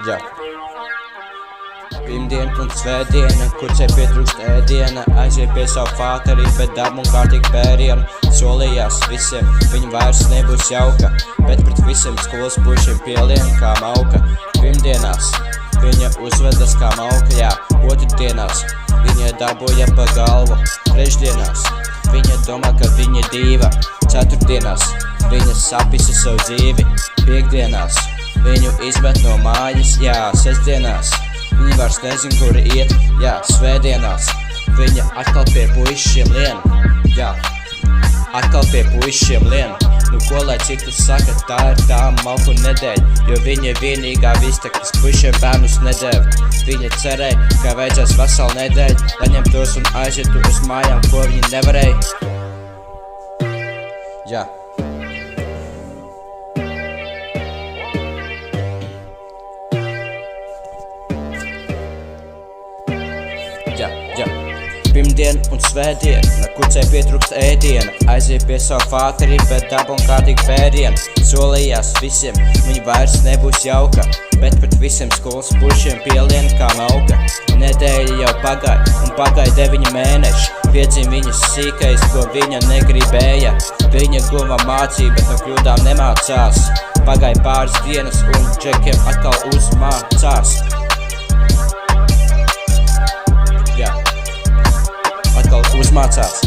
Jā. Pirmdien un svētdiena, kucei pietrūkst ēdiena, aiziet pie savu fāteri, bet darbu un kārtīgi pērienu. Solījās visiem, viņa vairs nebūs jauka, bet pret visiem skolas pušiem pielien kā mauka. Pirmdienās viņa uzvedas kā mauka, jā, otrdienās viņa dabūja pa galvu. Trešdienās viņa domā, ka viņa dīva. Ceturtdienās viņa sapisa savu dzīvi. Piekdienās viņu izmet no mājas, jā, sestdienās viņa vairs nezin, kur iet, jā, svētdienās viņa atkal pie puišiem lien, jā, atkal pie puišiem lien. Nu ko lai cik tu saka, tā ir tā malku nedēļa, jo viņa ir vienīgā vista, kas puišiem bērnus nedēv. Viņa cerēja, ka vajadzēs veselu nedēļu, lai ņemtos un aizietu uz mājām, ko viņa nevarēja. Jā. Jā. Pirmdien un svētdiena, kucei pietrūkst ēdiena, aiziet pie savu fāteri, bet dabu un kārtīgi pērienu. Solījās visiem, viņa vairs nebūs jauka, bet pret visiem skolas pušiem pielien kā mauka. Nedēļa jau pagāja un pagāja 9 mēneši, piedzim viņas sīkais, ko viņa negribēja. Viņa guva mācību, bet no kļūdām nemācās. Pagāja pāris dienas un džekiem atkal uzmācās. Jā, atkal uzmācās.